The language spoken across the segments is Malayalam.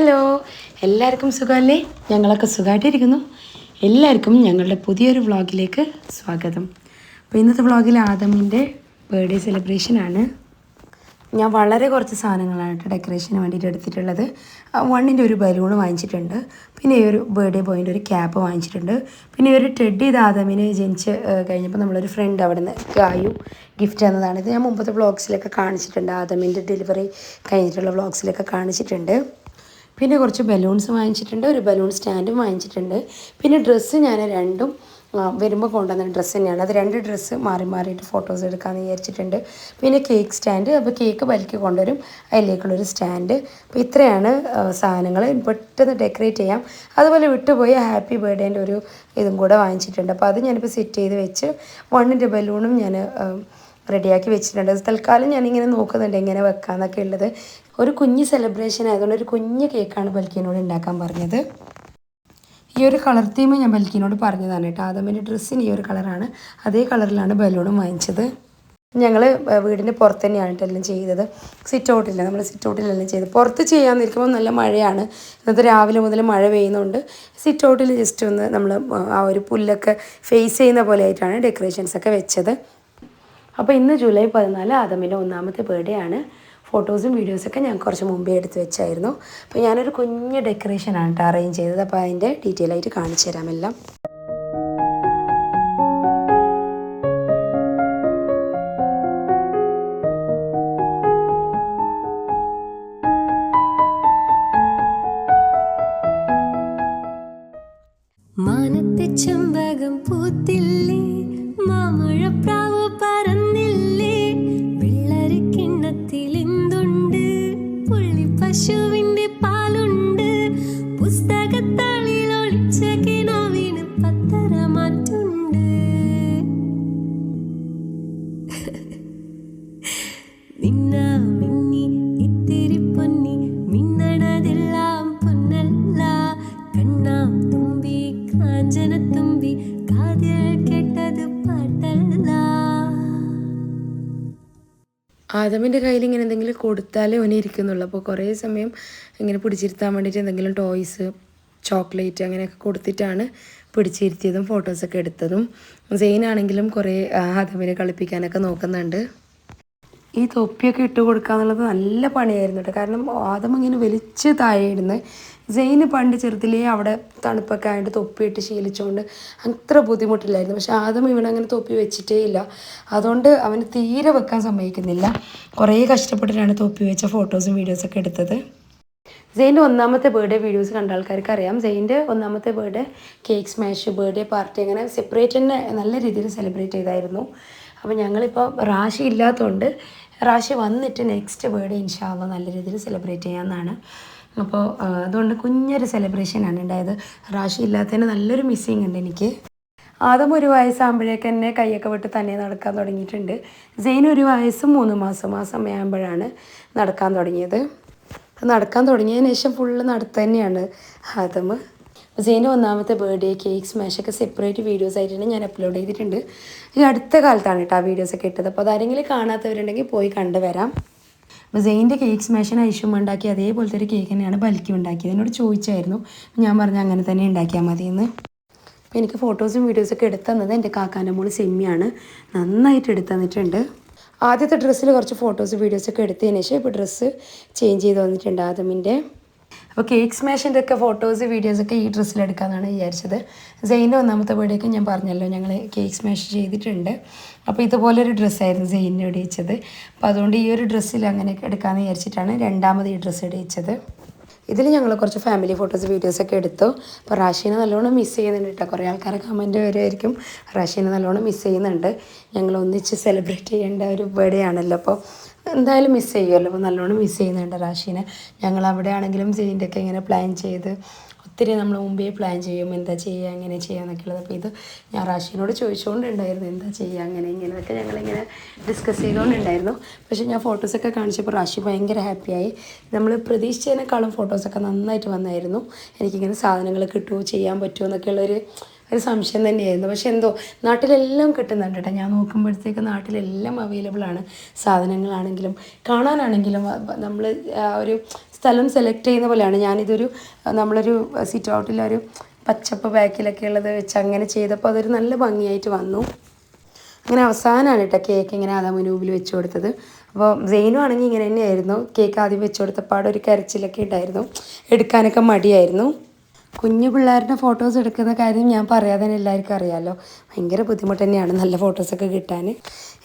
ഹലോ, എല്ലാവർക്കും സുഖമല്ലേ? ഞങ്ങളൊക്കെ സുഖമായിട്ടിരിക്കുന്നു. എല്ലാവർക്കും ഞങ്ങളുടെ പുതിയൊരു വ്ളോഗിലേക്ക് സ്വാഗതം. അപ്പോൾ ഇന്നത്തെ വ്ളോഗിൽ ആദമിൻ്റെ ബർത്ത്ഡേ സെലിബ്രേഷനാണ്. ഞാൻ വളരെ കുറച്ച് സാധനങ്ങളാണ് ഡെക്കറേഷന് വേണ്ടിയിട്ട് എടുത്തിട്ടുള്ളത്. വണ്ണിൻ്റെ ഒരു ബലൂൺ വാങ്ങിച്ചിട്ടുണ്ട്, പിന്നെ ഈ ഒരു ബർത്ത്ഡേ ബോയിൻ്റെ ഒരു ക്യാപ്പ് വാങ്ങിച്ചിട്ടുണ്ട്, പിന്നെ ഈ ഒരു ടെഡ്ഡി ഇത് ആദമിന് ജനിച്ച് കഴിഞ്ഞപ്പോൾ നമ്മളൊരു ഫ്രണ്ട് അവിടെ നിന്ന് ഗായു ഗിഫ്റ്റ് തന്നതാണ്. ഇത് ഞാൻ മുമ്പത്തെ വ്ളോഗ്സിലൊക്കെ കാണിച്ചിട്ടുണ്ട്, ആദമിൻ്റെ ഡെലിവറി കഴിഞ്ഞിട്ടുള്ള വ്ളോഗ്സിലൊക്കെ കാണിച്ചിട്ടുണ്ട്. പിന്നെ കുറച്ച് ബലൂൺസ് വാങ്ങിച്ചിട്ടുണ്ട്, ഒരു ബലൂൺ സ്റ്റാൻഡും വാങ്ങിച്ചിട്ടുണ്ട്. പിന്നെ ഡ്രസ്സ് ഞാൻ രണ്ടും വരുമ്പോൾ കൊണ്ടുവന്ന ഡ്രസ്സ് തന്നെയാണ്. അത് രണ്ട് ഡ്രസ്സ് മാറി മാറിയിട്ട് ഫോട്ടോസ് എടുക്കാമെന്ന് വിചാരിച്ചിട്ടുണ്ട്. പിന്നെ കേക്ക് സ്റ്റാൻഡ്, അപ്പോൾ കേക്ക് ബൽക്ക് കൊണ്ടുവരും, അതിലേക്കുള്ളൊരു സ്റ്റാൻഡ്. അപ്പോൾ ഇത്രയാണ് സാധനങ്ങൾ. പെട്ടെന്ന് ഡെക്കറേറ്റ് ചെയ്യാം. അതുപോലെ വിട്ടുപോയി ഹാപ്പി ബർത്ത്ഡേൻ്റെ ഒരു ഇതും കൂടെ വാങ്ങിച്ചിട്ടുണ്ട്. അപ്പോൾ അത് ഞാനിപ്പോൾ സെറ്റ് ചെയ്ത് വെച്ച് വണ്ണിൻ്റെ ബലൂണും ഞാൻ റെഡിയാക്കി വെച്ചിട്ടുണ്ട്. തൽക്കാലം ഞാനിങ്ങനെ നോക്കുന്നുണ്ട് എങ്ങനെ വെക്കാമെന്നൊക്കെ ഉള്ളത്. ഒരു കുഞ്ഞ് സെലിബ്രേഷൻ ആയതുകൊണ്ട് ഒരു കുഞ്ഞ് കേക്കാണ് ബൽക്കിനോട് ഉണ്ടാക്കാൻ പറഞ്ഞത്. ഈ ഒരു കളർ തീം ഞാൻ ബൽക്കിനോട് പറഞ്ഞതാണ് കേട്ടോ. ആദമിൻ്റെ ഡ്രസ്സിന് ഈ ഒരു കളറാണ്, അതേ കളറിലാണ് ബലൂണും വാങ്ങിച്ചത്. ഞങ്ങൾ വീടിൻ്റെ പുറത്ത് തന്നെയാണ് എല്ലാം ചെയ്തത്. സിറ്റ് ഔട്ടില്ല, നമ്മൾ സിറ്റ് ഔട്ടിലെല്ലാം ചെയ്തത്. പുറത്ത് ചെയ്യാമെന്നിരിക്കുമ്പോൾ നല്ല മഴയാണ്. ഇന്നത്തെ രാവിലെ മുതൽ മഴ പെയ്യുന്നുണ്ട്. സിറ്റ് ഔട്ടിൽ ജസ്റ്റ് ഒന്ന് നമ്മൾ ആ ഒരു പുല്ലൊക്കെ ഫേസ് ചെയ്യുന്ന പോലെ ആയിട്ടാണ് ഡെക്കറേഷൻസൊക്കെ വെച്ചത്. അപ്പോൾ ഇന്ന് ജൂലൈ 14 ആദമിൻ്റെ 1ാമത്തെ ബർത്ത്ഡേ ആണ്. ഫോട്ടോസും വീഡിയോസൊക്കെ ഞാൻ കുറച്ച് മുമ്പേ എടുത്ത് വെച്ചായിരുന്നു. അപ്പോൾ ഞാനൊരു കുഞ്ഞ് ഡെക്കറേഷനാണ് കേട്ടോ അറേഞ്ച് ചെയ്തത്. അപ്പോൾ അതിൻ്റെ ഡീറ്റെയിൽ ആയിട്ട് കാണിച്ചു തരാം എല്ലാം. മാനത്തെ ചെമ്പകം പൂത്തില്ലേ, മാമഴപ്രാവ് പറന്നില്ലേ, വെള്ളരി കിണ്ണത്തിൽ എന്തുണ്ട്, പുള്ളി പശുവിൻ്റെ പാലുണ്ട്, പുസ്തകത്താളിൽ ഒളിച്ച കിനാവിന് പത്തര മാറ്റുണ്ട്. മിന്നാ മിന്നി ഇത്തിരി പൊന്നി മിന്നണതെല്ലാം പൊന്നല്ല, കണ്ണാം തുമ്പി കാഞ്ചനത്തുമ്പി കാതിൽ കേട്ടത് പാട്ടല്ല. ആദമിൻ്റെ കയ്യിൽ ഇങ്ങനെ എന്തെങ്കിലും കൊടുത്താലേ ഓനെ ഇരിക്കുന്നുള്ളൂ. അപ്പോൾ കുറേ സമയം ഇങ്ങനെ പിടിച്ചിരുത്താൻ വേണ്ടിയിട്ട് എന്തെങ്കിലും ടോയ്സ്, ചോക്ലേറ്റ് അങ്ങനെയൊക്കെ കൊടുത്തിട്ടാണ് പിടിച്ചിരുത്തിയതും ഫോട്ടോസൊക്കെ എടുത്തതും. സെയിനാണെങ്കിലും കുറേ ആദമിനെ കളിപ്പിക്കാനൊക്കെ നോക്കുന്നുണ്ട്. ഈ തൊപ്പിയൊക്കെ ഇട്ട് കൊടുക്കുക എന്നുള്ളത് നല്ല പണിയായിരുന്നു കേട്ടോ. കാരണം ആദം ഇങ്ങനെ വലിച്ച് താഴെയിടുന്നത്. സെയിന് പണ്ട് ചെറുതിലേ അവിടെ തണുപ്പൊക്കെ ആയിട്ട് തൊപ്പിയിട്ട് ശീലിച്ചുകൊണ്ട് അത്ര ബുദ്ധിമുട്ടില്ലായിരുന്നു. പക്ഷേ ആദം ഇവിടെ അങ്ങനെ തൊപ്പി വെച്ചിട്ടേ ഇല്ല. അതുകൊണ്ട് അവന് തീരെ വെക്കാൻ സമ്മതിക്കുന്നില്ല. കുറേ കഷ്ടപ്പെട്ടിട്ടാണ് തൊപ്പി വെച്ച ഫോട്ടോസും വീഡിയോസൊക്കെ എടുത്തത്. സെയിൻ്റെ 1ാമത്തെ ബർത്ത്ഡേ വീഡിയോസ് കണ്ട ആൾക്കാർക്ക് അറിയാം. സെയിൻ്റെ 1ാമത്തെ birthday cake smash, birthday party അങ്ങനെ സെപ്പറേറ്റ് തന്നെ നല്ല രീതിയിൽ സെലിബ്രേറ്റ് ചെയ്തായിരുന്നു. അപ്പോൾ ഞങ്ങളിപ്പോൾ റാശി ഇല്ലാത്തതുകൊണ്ട് റാശി വന്നിട്ട് നെക്സ്റ്റ് ബർത്ത്ഡേ ഇൻഷാ അല്ലാഹ് നല്ല രീതിയിൽ സെലിബ്രേറ്റ് ചെയ്യാമെന്നാണ്. അപ്പോൾ അതുകൊണ്ട് കുഞ്ഞൊരു സെലിബ്രേഷനാണ് ഉണ്ടായത്. റാശി ഇല്ലാത്തതിന് നല്ലൊരു മിസ്സിങ് ഉണ്ട് എനിക്ക്. ആദ്യം 1 വയസ്സാകുമ്പോഴേക്ക് തന്നെ കൈയൊക്കെ വിട്ട് തന്നെ നടക്കാൻ തുടങ്ങിയിട്ടുണ്ട്. സെയിൻ 1 വയസ്സും 3 മാസം ആ സമയമാകുമ്പോഴാണ് നടക്കാൻ തുടങ്ങിയത്. നടക്കാൻ തുടങ്ങിയതിന് ശേഷം ഫുള്ള് നടത്തു തന്നെയാണ് ആദം. സെയിൻ്റെ 1ാമത്തെ ബർത്ത്ഡേ കേക്ക് സ്മാഷൊക്കെ സെപ്പറേറ്റ് വീഡിയോസ് ആയിട്ടാണ് ഞാൻ അപ്ലോഡ് ചെയ്തിട്ടുണ്ട്. ഈ അടുത്ത കാലത്താണ് കേട്ടോ ആ വീഡിയോസൊക്കെ ഇട്ടത്. അപ്പോൾ അതാരെങ്കിലും കാണാത്തവരുണ്ടെങ്കിൽ പോയി കണ്ടുവരാം. അപ്പോൾ സെയിൻ്റെ കേക്ക് സ്മാഷിന് ഐഷും ഉണ്ടാക്കി അതേപോലത്തെ ഒരു കേക്ക് തന്നെയാണ് ബൽക്കി ഉണ്ടാക്കിയത്. എന്നോട് ചോദിച്ചായിരുന്നു, ഞാൻ പറഞ്ഞു അങ്ങനെ തന്നെ ഉണ്ടാക്കിയാൽ മതിയെന്ന്. അപ്പോൾ എനിക്ക് ഫോട്ടോസും വീഡിയോസൊക്കെ എടുത്തു തന്നത് എൻ്റെ കാക്കാൻ്റെ മോള് സെമ്മിയാണ്. നന്നായിട്ട് എടുത്തു തന്നിട്ടുണ്ട്. ആദ്യത്തെ ഡ്രസ്സിൽ കുറച്ച് ഫോട്ടോസ് വീഡിയോസൊക്കെ എടുത്തതിന് ശേഷം ഇപ്പോൾ ഡ്രസ്സ് ചേഞ്ച് ചെയ്ത് വന്നിട്ടുണ്ട് ആദമിൻ്റെ. അപ്പോൾ കേക്ക് സ്മാഷിൻ്റെ ഒക്കെ ഫോട്ടോസ് വീഡിയോസൊക്കെ ഈ ഡ്രസ്സിലെടുക്കാമെന്നാണ് വിചാരിച്ചത്. സെയിൻ്റെ 1ാമത്തെ ബർത്ത്ഡേക്ക് ഞാൻ പറഞ്ഞല്ലോ ഞങ്ങൾ കേക്ക് സ്മാഷ് ചെയ്തിട്ടുണ്ട്. അപ്പോൾ ഇതുപോലൊരു ഡ്രസ്സായിരുന്നു സെയിനിന് ഇടിയിച്ചത്. അപ്പോൾ അതുകൊണ്ട് ഈ ഒരു ഡ്രസ്സിൽ അങ്ങനെ എടുക്കാമെന്ന് വിചാരിച്ചിട്ടാണ് 2ാമത് ഈ ഡ്രസ്സ് ഇടിയിച്ചത്. ഇതിൽ ഞങ്ങൾ കുറച്ച് ഫാമിലി ഫോട്ടോസ് വീഡിയോസൊക്കെ എടുത്തു. അപ്പോൾ റാഷീനെ നല്ലോണം മിസ് ചെയ്യുന്നുണ്ട് കേട്ടോ. കുറേ ആൾക്കാരെ കമൻറ്റ് വരുമായിരിക്കും റാഷീനെ നല്ലോണം മിസ് ചെയ്യുന്നുണ്ട്. ഞങ്ങൾ ഒന്നിച്ച് സെലിബ്രേറ്റ് ചെയ്യേണ്ട ഒരു ബർത്ത്ഡേ ആണല്ലോ, അപ്പോൾ എന്തായാലും മിസ് ചെയ്യുമല്ലോ. അപ്പോൾ നല്ലോണം മിസ് ചെയ്യുന്നുണ്ട് റാഷീനെ. ഞങ്ങൾ അവിടെ ആണെങ്കിലും സെയിൻ്റെയൊക്കെ ഇങ്ങനെ പ്ലാൻ ചെയ്ത് ഒത്തിരി നമ്മൾ മുമ്പേ പ്ലാൻ ചെയ്യും, എന്താ ചെയ്യുക എങ്ങനെ ചെയ്യുക എന്നൊക്കെ ഉള്ളത്. അപ്പോൾ ഇത് ഞാൻ റാഷീനോട് ചോദിച്ചുകൊണ്ടുണ്ടായിരുന്നു എന്താ ചെയ്യുക അങ്ങനെ ഇങ്ങനെയൊക്കെ ഞങ്ങളിങ്ങനെ ഡിസ്കസ് ചെയ്തുകൊണ്ടുണ്ടായിരുന്നു. പക്ഷേ ഞാൻ ഫോട്ടോസൊക്കെ കാണിച്ചപ്പോൾ റാഷി ഭയങ്കര ഹാപ്പിയായി. നമ്മൾ പ്രതീക്ഷിച്ചതിനേക്കാളും ഫോട്ടോസൊക്കെ നന്നായിട്ട് വന്നായിരുന്നു. എനിക്കിങ്ങനെ സാധനങ്ങൾ കിട്ടുമോ ചെയ്യാൻ പറ്റുമോ എന്നൊക്കെയുള്ളൊരു സംശയം തന്നെയായിരുന്നു. പക്ഷെ എന്തോ നാട്ടിലെല്ലാം കിട്ടുന്നുണ്ട് കേട്ടോ. ഞാൻ നോക്കുമ്പോഴത്തേക്ക് നാട്ടിലെല്ലാം അവൈലബിളാണ്. സാധനങ്ങളാണെങ്കിലും കാണാനാണെങ്കിലും നമ്മൾ ഒരു സ്ഥലം സെലക്ട് ചെയ്യുന്ന പോലെയാണ്. ഞാനിതൊരു നമ്മളൊരു സിറ്റ് ഔട്ടിലൊരു പച്ചപ്പ് ബാക്കിലൊക്കെ ഉള്ളത് വെച്ച് അങ്ങനെ ചെയ്തപ്പോൾ അതൊരു നല്ല ഭംഗിയായിട്ട് വന്നു. അങ്ങനെ അവസാനമാണ് കേട്ടോ കേക്ക് ഇങ്ങനെ ആദാമിൻ്റെ മുമ്പിൽ വെച്ച് കൊടുത്തത്. അപ്പോൾ സെയിനും ആണെങ്കിൽ ഇങ്ങനെ തന്നെയായിരുന്നു. കേക്ക് ആദ്യം വെച്ച് കൊടുത്തപ്പോൾ ഒരു കരച്ചിലൊക്കെ ഉണ്ടായിരുന്നു, എടുക്കാനൊക്കെ മടിയായിരുന്നു. കുഞ്ഞു പിള്ളേരുടെ ഫോട്ടോസ് എടുക്കുന്ന കാര്യം ഞാൻ പറയാതെ തന്നെ എല്ലാവർക്കും അറിയാമല്ലോ. ഭയങ്കര ബുദ്ധിമുട്ട് തന്നെയാണ് നല്ല ഫോട്ടോസൊക്കെ കിട്ടാൻ.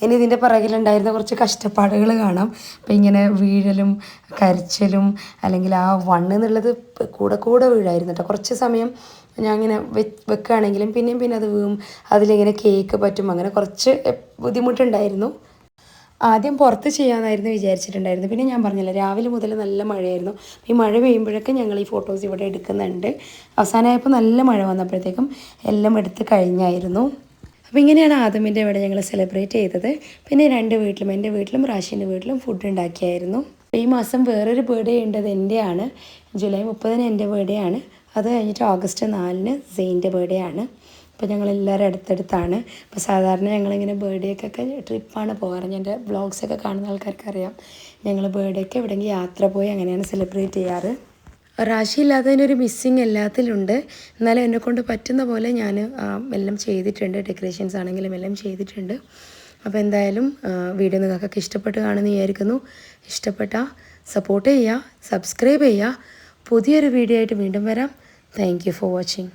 ഇനി ഇതിൻ്റെ പിറകിലുണ്ടായിരുന്ന കുറച്ച് കഷ്ടപ്പാടുകൾ കാണാം. അപ്പോൾ ഇങ്ങനെ വീഴലും കരച്ചിലും അല്ലെങ്കിൽ ആ എന്നുള്ളത് കൂടെ വീഴായിരുന്നു കേട്ടോ. കുറച്ച് സമയം ഞാൻ ഇങ്ങനെ വെക്കുകയാണെങ്കിലും പിന്നെ അത് വീഴും, അതിലിങ്ങനെ കേക്ക് പറ്റും, അങ്ങനെ കുറച്ച് ബുദ്ധിമുട്ടുണ്ടായിരുന്നു. ആദ്യം പുറത്ത് ചെയ്യാമെന്നായിരുന്നു വിചാരിച്ചിട്ടുണ്ടായിരുന്നു. പിന്നെ ഞാൻ പറഞ്ഞില്ല, രാവിലെ മുതൽ നല്ല മഴയായിരുന്നു. ഈ മഴ പെയ്യുമ്പോഴൊക്കെ ഞങ്ങൾ ഈ ഫോട്ടോസ് ഇവിടെ എടുക്കുന്നുണ്ട്. അവസാനമായപ്പോൾ നല്ല മഴ വന്നപ്പോഴത്തേക്കും എല്ലാം എടുത്ത് കഴിഞ്ഞായിരുന്നു. അപ്പോൾ ഇങ്ങനെയാണ് ആദമിൻ്റെ ഇവിടെ ഞങ്ങൾ സെലിബ്രേറ്റ് ചെയ്തത്. പിന്നെ 2 വീട്ടിലും, എൻ്റെ വീട്ടിലും റാഷിൻ്റെ വീട്ടിലും ഫുഡ് ഉണ്ടാക്കിയായിരുന്നു. ഈ മാസം വേറൊരു ബർത്ത്ഡേ ഉണ്ടത് എൻ്റെയാണ്. ജൂലൈ 30 എൻ്റെ ബർത്ത്ഡേ ആണ്. അത് കഴിഞ്ഞിട്ട് ഓഗസ്റ്റ് 4 സെയിൻ്റെ ബർത്ത്ഡേ ആണ്. അപ്പോൾ ഞങ്ങളെല്ലാവരും അടുത്തടുത്താണ്. അപ്പോൾ സാധാരണ ഞങ്ങളിങ്ങനെ ബർത്ത്ഡേക്കൊക്കെ ട്രിപ്പാണ് പോകാറ്. എൻ്റെ വ്ളോഗ്സൊക്കെ കാണുന്ന ആൾക്കാർക്ക് അറിയാം. ഞങ്ങൾ ബർത്ത്ഡേക്ക് എവിടെയെങ്കിലും യാത്ര പോയി അങ്ങനെയാണ് സെലിബ്രേറ്റ് ചെയ്യാറ്. റാശി ഇല്ലാത്തതിനൊരു മിസ്സിങ് എല്ലാത്തിലുണ്ട്. എന്നാലും എന്നെക്കൊണ്ട് പറ്റുന്ന പോലെ ഞാൻ എല്ലാം ചെയ്തിട്ടുണ്ട്. ഡെക്കറേഷൻസ് ആണെങ്കിലും എല്ലാം ചെയ്തിട്ടുണ്ട്. അപ്പോൾ എന്തായാലും വീഡിയോ നിങ്ങൾക്കൊക്കെ ഇഷ്ടപ്പെട്ട് കാണുമെന്ന് വിചാരിക്കുന്നു. ഇഷ്ടപ്പെട്ടാൽ സപ്പോർട്ട് ചെയ്യുക, സബ്സ്ക്രൈബ് ചെയ്യുക. പുതിയൊരു വീഡിയോ ആയിട്ട് വീണ്ടും വരാം. Thank you for watching.